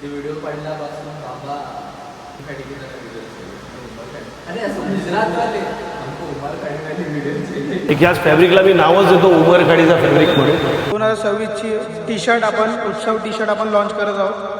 ते व्हिडिओ पडल्यापासून बाबा अरे असं गुजरातवाले हमको उमर खाडी वाले व्हिडिओ चाहिए। एक याच फॅब्रिकला मी नावच देतो उमर खाडीचा फॅब्रिक म्हणून। 2026ची टी शर्ट आपण उत्सव टी शर्ट आपण लॉन्च करत आहोत।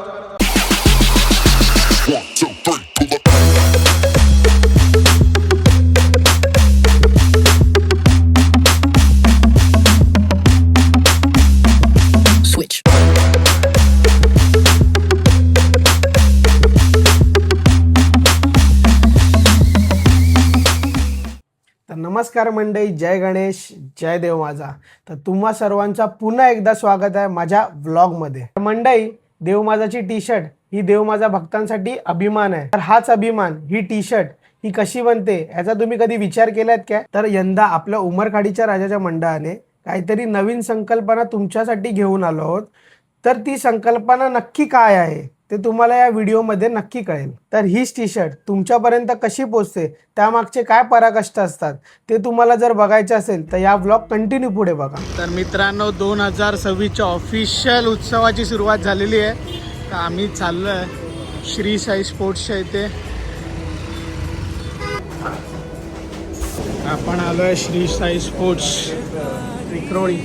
नमस्कार मंडळी, जय गणेश, जय देव माझा। तर तुम्हा सर्वांचा पुन्हा एकदा स्वागत आहे माझ्या व्लॉगमध्ये। मंडळी, देव माझाची टी शर्ट ही देव माझा भक्तांसाठी अभिमान आहे। तर हाच अभिमान, ही टी शर्ट ही कशी बनते याचा तुम्ही कधी विचार केलात का? तर यंदा आपल्या उमरखाडीच्या राजाच्या मंडळाने काहीतरी नवीन संकल्पना तुमच्यासाठी घेऊन आलो आहोत। तर ती संकल्पना नक्की काय आहे ते तुम्हाला या व्हिडिओमध्ये नक्की कळेल। तर हीच टी शर्ट तुमच्यापर्यंत कशी पोहोचते, त्यामागचे काय पराकष्ट असतात ते तुम्हाला जर बघायचे असेल तर या व्लॉग कंटिन्यू पुढे बघा। तर मित्रांनो, 2026च्या ऑफिशियल उत्सवाची सुरुवात झालेली आहे। तर आम्ही चाललो आहे श्री साई स्पोर्ट्सच्या इथे। आपण आलो आहे श्री साई स्पोर्ट्स विक्रोळी।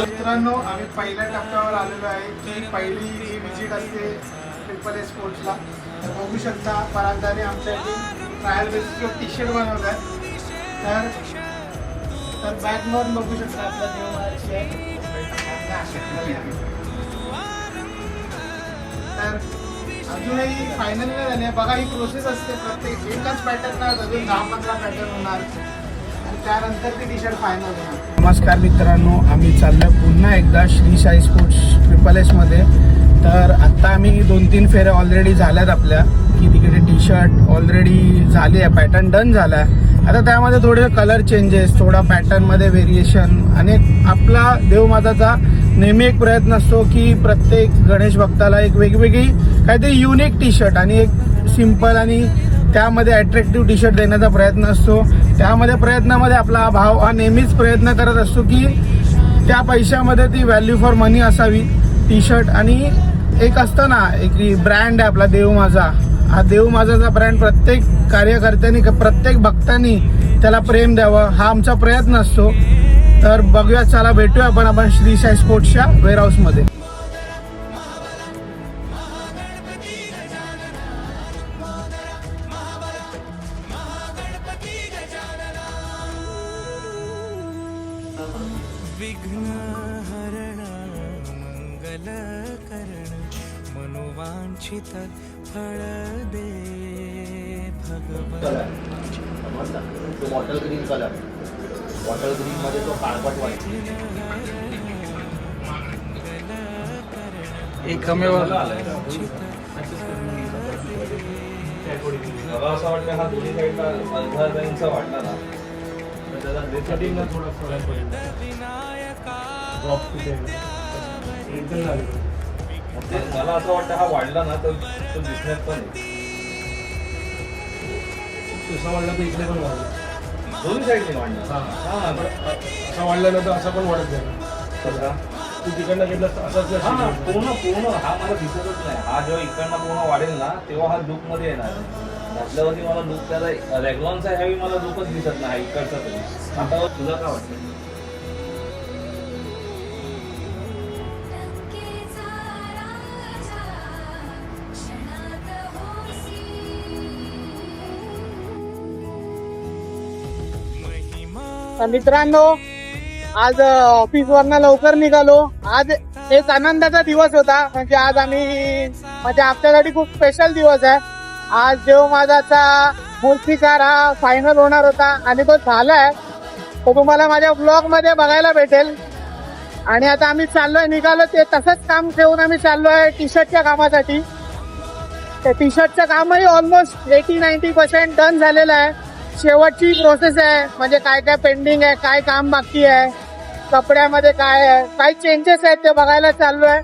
मित्रांनो, आम्ही पहिल्या टप्प्यावर आलेलो आहे। ती पहिली विजिट असते ट्रिपल ए स्पोर्ट्सला। तर बघू शकता, परागदाने आमच्या इथे ट्रायल बेसिसवर टी शर्ट बनवला आहे। तर बॅकवर बघू शकता आपला देवमाची आहे। तर अजूनही फायनल नाही झाली बघा। ही प्रोसेस असते, प्रत्येक एकाच पॅटर्न अजून 10-15 पॅटर्न होणार आणि त्यानंतर ती टी शर्ट फायनल होणार। नमस्कार मित्रांनो, आम्ही चाललो पुन्हा एकदा Shri Sai sports triple S मध्ये। तर आत्ता आम्ही 2-3 फेऱ्या ऑलरेडी झाल्यात आपल्या, की तिकडे टी शर्ट ऑलरेडी झाली आहे, पॅटर्न डन झाला आहे। आता त्यामध्ये थोडे कलर चेंजेस, थोडा पॅटर्नमध्ये व्हेरिएशन आणि आपला देव माझाचा नेहमी एक प्रयत्न असतो की प्रत्येक गणेश भक्ताला एक वेगवेगळी काहीतरी युनिक टी शर्ट आणि एक सिंपल आणि त्यामध्ये अट्रॅक्टिव्ह टी शर्ट देण्याचा प्रयत्न असतो। त्यामध्ये प्रयत्नामध्ये आपला भाव हा नेहमीच प्रयत्न करत असतो की त्या पैशामध्ये ती व्हॅल्यू फॉर मनी असावी टी शर्ट। आणि एक असतं ना, एक ब्रँड आहे आपला देव माझा। हा देव माझाचा ब्रँड प्रत्येक कार्यकर्त्यांनी, प्रत्येक भक्तांनी त्याला प्रेम द्यावं हा आमचा प्रयत्न असतो। तर बघूया, चला भेटूया आपण श्री साई स्पोर्ट्सच्या वेअरहाऊसमध्ये। विघ्नहरण मंगलकरण मनोवांछित फळ दे भगवान। Bottle green colour, bottle green मध्ये तो काळपट व्हाईट एकमेव मला असं वाटतं हा दोन्ही साईडला अर्धा इंच वाटला ना तर त्याला रेकटिंगला थोडा फरक पडेल। मला असं वाटतं हा वाढला ना तर तो दिसण्यात पण तसा वाढला तर इकडे पण वाढला, दोन्ही साईडने वाढला। असा वाढला ना तर असा पण वाढत जाईल। तू तिकडनं घेतला असाच हा पूर्ण हा मला दिसतच नाही। हा जेव्हा इकडनं पूर्ण वाढेल ना तेव्हा हा लुक मध्ये येणार। घातल्यावरती मला लुक त्याचा रेग्लॉनचा ह्यावी मला लुकच दिसत नाही इकडचा तरी। आता तुला काय वाटतं? मित्रांनो, आज ऑफिसवरनं लवकर निघालो। आज एक आनंदाचा दिवस होता, म्हणजे आज म्हणजे आमच्यासाठी खूप स्पेशल दिवस आहे। आज देव माझाचा मूर्तिकार हा फायनल होणार होता आणि तो झालाय। तो तुम्हाला माझ्या ब्लॉग मध्ये बघायला भेटेल। आणि आता आम्ही चाललोय, निघालो ते तसंच काम ठेवून आम्ही चाललोय टी शर्टच्या कामासाठी। त्या टी शर्टचं कामही ऑलमोस्ट 80-90% डन झालेलं आहे। शेवटची प्रोसेस आहे, म्हणजे काय काय पेंडिंग आहे, काय काम बाकी आहे, कपड्यामध्ये काय आहे, काय चेंजेस आहेत ते बघायला चाललोय।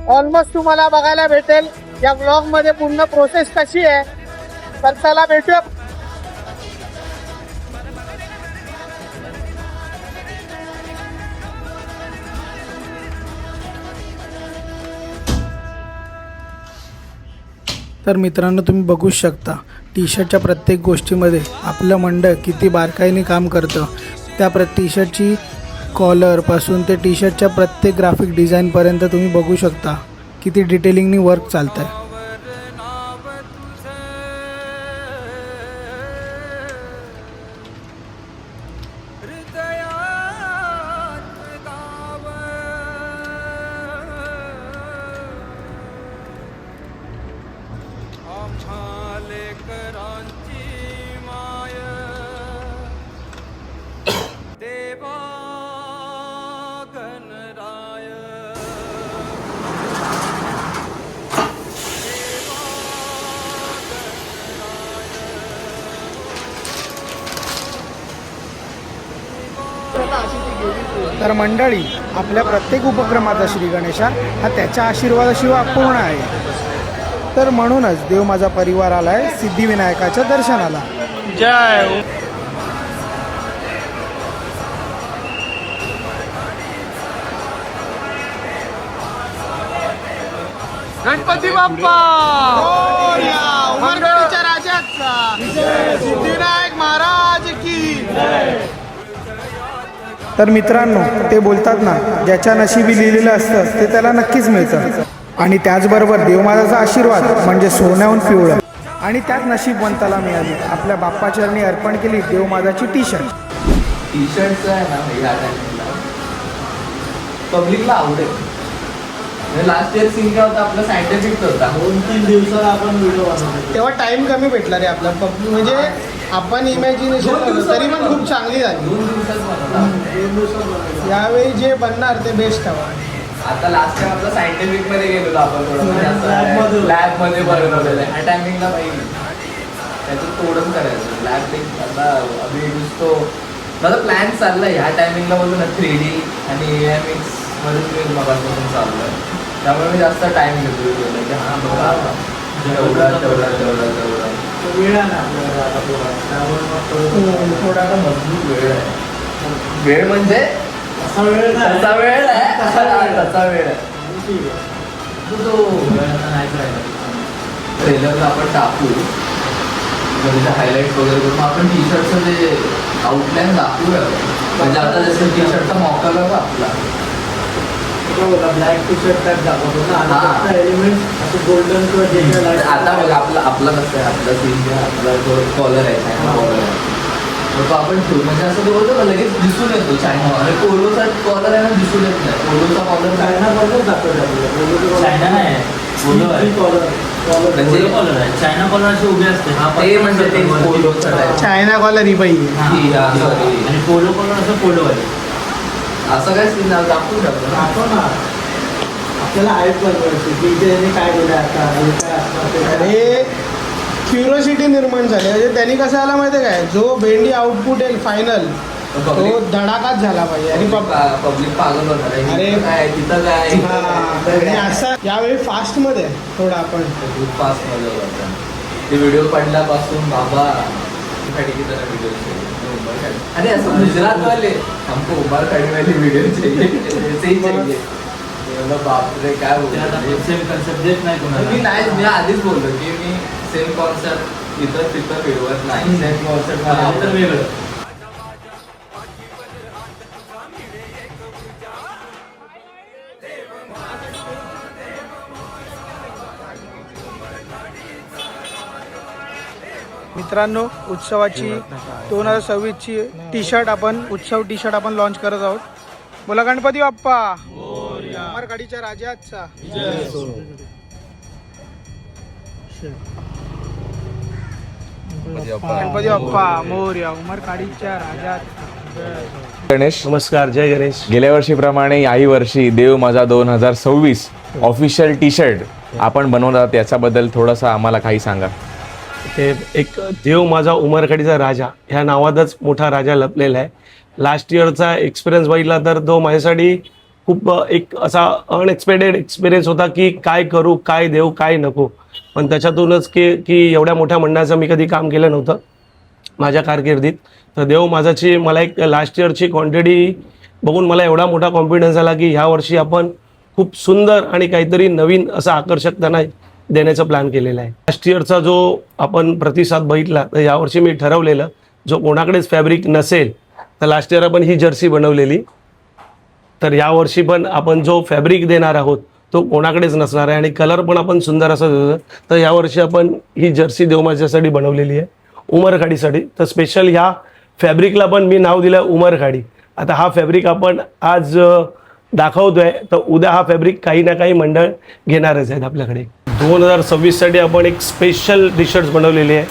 ऑलमोस्ट तुम्हाला बघायला भेटेल या ब्लॉग मध्ये पूर्ण प्रोसेस कशी आहे तर चला भेटूया. तर मित्रांनो तुम्ही बघू शकता टी शर्टच्या प्रत्येक गोष्टीमध्ये आपलं मंडळ किती बारकाईने काम करतं. त्या टी शर्टची कॉलरपासून ते टी शर्टच्या प्रत्येक ग्राफिक डिझाईनपर्यंत तुम्ही बघू शकता किती डिटेलिंगनी वर्क चालतं आहे. तर मंडळी आपल्या प्रत्येक उपक्रमाचा श्री गणेशा हा त्याच्या आशीर्वादाशिवाय अपूर्ण आहे. तर म्हणूनच देव माझा परिवार आलाय सिद्धिविनायकाच्या दर्शनाला. जय गणपती बाप्पा उमरखेडच्या राजाचा सिद्धिविनायक महाराज की. तर मित्रांनो ते बोलतात ना ज्याच्या नशिबी लिहिलेलं असतं ते त्याला नक्कीच मिळतं. आणि त्याचबरोबर देवमाताचा आशीर्वाद म्हणजे सोन्याहून पिवळं. आणि त्याच नशीबवंताला मिळाली आपल्या बाप्पाचरणी अर्पण केली देवमाताची टी शर्ट. टी शर्टचं आहे ना ह्या टायमिंगला पब्लिकला आवडेल. लास्ट इयर सीन काय होता आपला सायंटिफिक होता. 2-3 दिवसाला आपण व्हिडिओ बनवतो तेव्हा टाइम कमी भेटला रे आपला. म्हणजे आपण इमॅजिनेशन तरी पण खूप चांगली झाली. 2 दिवसात बनवला. यावेळी जे बनणार ते बेस्ट हवा. आता लास्ट टाइम आपला सायंटिफिक मध्ये गेलेलो आपण थोडं लॅब मध्ये बनवलेलं आहे. ह्या टायमिंगला पाहिजे त्याचं तोडच करायचं. लॅब आता अभि नुसतो माझा प्लॅन चाललाय ह्या टायमिंगला बोलतो ना 3D आणि AMX मध्येच मी मगापासून चालू आहे. त्यामुळे मी जास्त टाइम घेतो की हां बघा तेवढा तेवढा तेवढा तेवढा वेळ आहे ना थोडा मजबूत वेळ आहे. वेळ म्हणजे तसा वेळ आहे तसा वेळ आहे तो ट्रेलरला आपण टाकू म्हणजे हायलाईट वगैरे करून आपण टी शर्टचं जे आउटलाईन दाखवूया. म्हणजे आता जसं टी शर्टचा मॉकल आहे आपला ब्लॅक टी शर्ट टाईप दाखवतो ना एलिमेंट असं गोल्डन किंवा जे आता बघा आपला कसं आहे आपला सीन जे आपला जो कॉलर आहे चायना कॉलर आहे तो आपण ठेवू म्हणजे असं तो बोलतो लगेच दिसून येतो चायना. आणि पोलोचा कॉलर आहे ना दिसून येत नाही. पोलोचा कॉलर चायना कॉलर दाखवतो. चायना नाही पोलो आहे कॉलर आहे. चायना कॉलर उभे असते ते म्हणजे ते पोलोचं चायना कॉलर ही बाई आणि पोलो कॉलर असं पोलो आहे. असं काय सीन दाखवू शकतो ना आपल्याला आयत बनवायची काय केलं आता. अरे क्युरिओसिटी निर्माण झाली. म्हणजे त्यांनी कसं आला माहिती आहे काय जो भेंडी आउटपुट येईल फायनल तो धडाकाच झाला पाहिजे. आणि पब्लिक पागल होणार. अरे काय तिथं काय आणि असं यावेळी फास्ट मध्ये थोडं आपण खूप फास्ट मध्ये होता. ते व्हिडिओ पडल्यापासून बाबा व्हिडिओ अरे असं गुजरात वाले हमको उमर खड़ी वाली वीडियो चाहिए. बापरे काय सेम कॉन्सेप्ट देत नाही. मी आधीच बोललो की मी सेम कॉन्सेप्ट इथं तिथं फिरवत नाही. सेम कॉन्सेप्ट मला वेगळं. मित्रांनो उत्सवाची 2026ची टी शर्ट आपण उत्सव टी शर्ट आपण लॉन्च करत आहोत. बोला गणपती बाप्पा उमरखेडच्या राजाचा. गणपती बाप्पा मोरया उमरखेडच्या राजाचा. गणेश नमस्कार. जय गणेश. गेल्या वर्षीप्रमाणे याही वर्षी देव माझा 2026 ऑफिशियल टी शर्ट आपण बनवणार याच्याबद्दल थोडंसं आम्हाला काही सांगा. ते एक देव माझा उमरखेडचा राजा ह्या नावातच मोठा राजा लपलेला आहे. लास्ट इयरचा एक्सपिरियन्स बघितला तर तो माझ्यासाठी खूप एक असा अनएक्सपेक्टेड एक्सपिरियन्स होता की काय करू, काय देऊ, काय नको. पण त्याच्यातूनच की एवढ्या मोठ्या मंडळाचं मी कधी काम केलं नव्हतं माझ्या कारकिर्दीत. तर देव माझाची मला एक लास्ट इयरची क्वांटिटी बघून मला एवढा मोठा कॉन्फिडन्स आला की ह्या वर्षी आपण खूप सुंदर आणि काहीतरी नवीन असं आकर्षक त्यांना देण्याचा प्लॅन केलेला आहे. लास्ट इयरचा जो आपण प्रतिसाद बघितला तर यावर्षी मी ठरवलेलं जो कोणाकडेच फॅब्रिक नसेल तर लास्ट इयर आपण ही जर्सी बनवलेली, तर यावर्षी पण आपण जो फॅब्रिक देणार आहोत तो कोणाकडेच नसणार आहे आणि कलर पण आपण सुंदर असा देतो. तर यावर्षी आपण ही जर्सी देव माझ्यासाठी बनवलेली आहे उमरखाडीसाठी. तर स्पेशल ह्या फॅब्रिकला पण मी नाव दिलं उमरखाडी. आता हा फॅब्रिक आपण आज दाखवतोय तर उद्या हा फॅब्रिक काही ना काही मंडळ घेणारच आहेत आपल्याकडे. 2026साठी आपण एक स्पेशल टी शर्ट्स बनवलेली आहे.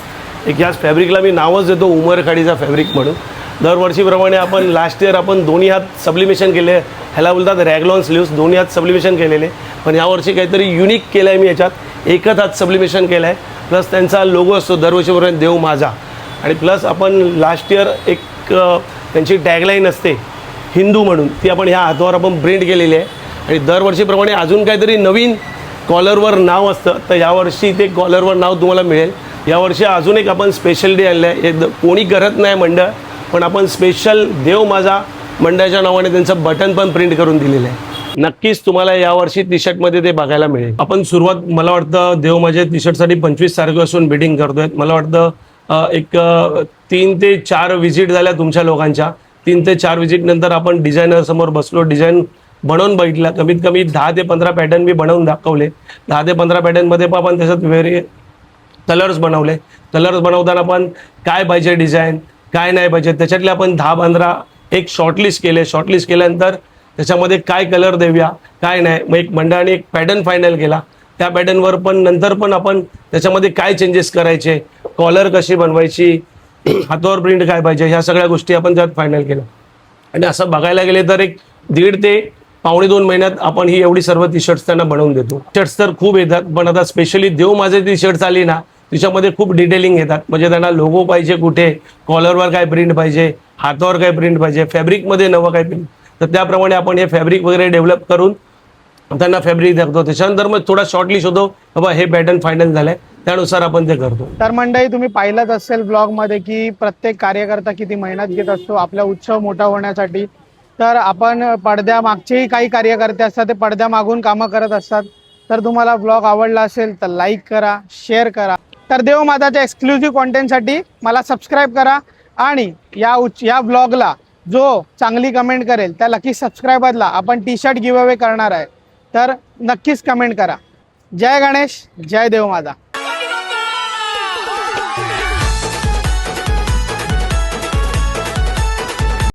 एक ह्याच फॅब्रिकला मी नावच देतो उमरखाडीचा फॅब्रिक म्हणून. दरवर्षीप्रमाणे आपण लास्ट इयर आपण दोन्ही हात सब्लिमेशन केले, ह्याला बोलतात रॅगलॉन स्लीव्स, दोन्ही हात सब्लिमेशन केलेले. पण यावर्षी काहीतरी युनिक केलं आहे मी याच्यात, एकच हात सब्लिमेशन केलं आहे. प्लस त्यांचा लोगो असतो दरवर्षीप्रमाणे देव माझा, आणि प्लस आपण लास्ट इयर एक त्यांची टॅगलाईन असते हिंदू म्हणून, ती आपण ह्या हातावर आपण प्रिंट केलेली आहे. आणि दरवर्षीप्रमाणे अजून काहीतरी नवीन कॉलरवर नाव असतं, तर यावर्षी ते कॉलरवर नाव तुम्हाला मिळेल. यावर्षी अजून एक आपण स्पेशल डे आणलं आहे. कोणी करत नाही मंडळ, पण आपण स्पेशल देव माझा मंडळाच्या नावाने त्यांचं बटन पण प्रिंट करून दिलेलं आहे. नक्कीच तुम्हाला यावर्षी टी शर्टमध्ये ते बघायला मिळेल. आपण सुरुवात मला वाटतं देव माझ्या टी शर्टसाठी 25 तारखेपासून बिडिंग करतोय. मला वाटतं एक 3 ते 4 व्हिजिट झाल्या तुमच्या लोकांच्या. 3 ते 4 व्हिजिट नंतर आपण डिझायनर समोर बसलो, डिझाईन बनवून बघितला. कमीत कमी 10 ते 15 पॅटर्न मी बनवून दाखवले. 10 ते 15 पॅटर्नमध्ये पण आपण त्याच्यात कलर्स बनवले. कलर्स बनवताना पण काय पाहिजे डिझाईन, काय नाही पाहिजे, त्याच्यातले आपण 10-15 एक शॉर्टलिस्ट केले. शॉर्टलिस्ट केल्यानंतर त्याच्यामध्ये काय कलर देऊया, काय नाही, मग एक मंडळाने एक पॅटर्न फायनल केला. त्या पॅटर्नवर पण नंतर पण आपण त्याच्यामध्ये काय चेंजेस करायचे, कॉलर कशी बनवायची, हातावर प्रिंट काय पाहिजे, ह्या सगळ्या गोष्टी आपण त्यात फायनल केलं. आणि असं बघायला गेले तर एक 1.5 ते पावणे 2 महिन्यात आपण ही एवढी सर्व टी शर्ट्स त्यांना बनवून देतो. टी शर्ट्स तर खूप येतात, पण आता स्पेशली देव माझे टी शर्ट्स आली ना, तिच्यामध्ये खूप डिटेलिंग येतात. म्हणजे त्यांना लोगो पाहिजे कुठे, कॉलरवर काय प्रिंट पाहिजे, हातावर काय प्रिंट पाहिजे, फॅब्रिकमध्ये नवं काय प्रिंट, तर त्याप्रमाणे आपण हे फॅब्रिक वगैरे डेव्हलप करून त्यांना फॅब्रिक दाखवतो. त्याच्यानंतर मग थोडा शॉर्टलिस्ट होतो, बाबा हे पॅटर्न फायनल झालंय, त्यानुसार आपण ते करतो. तर मंडळी तुम्ही पाहिलंच असेल ब्लॉगमध्ये की प्रत्येक कार्यकर्ता किती मेहनत घेत असतो आपला उत्सव मोठा होण्यासाठी. तर आपण पडद्यामागचेही काही कार्यकर्ते असतात, ते पडद्यामागून कामं करत असतात. तर तुम्हाला ब्लॉग आवडला असेल तर लाईक करा, शेअर करा. तर देव माझाच्या एक्सक्लुझिव्ह कॉन्टेंटसाठी मला सबस्क्राईब करा, आणि या ब्लॉगला जो चांगली कमेंट करेल त्या लकी सबस्क्रायबरला आपण टी शर्ट गिव्ह अवे करणार आहे. तर नक्कीच कमेंट करा. जय गणेश, जय देव माझा.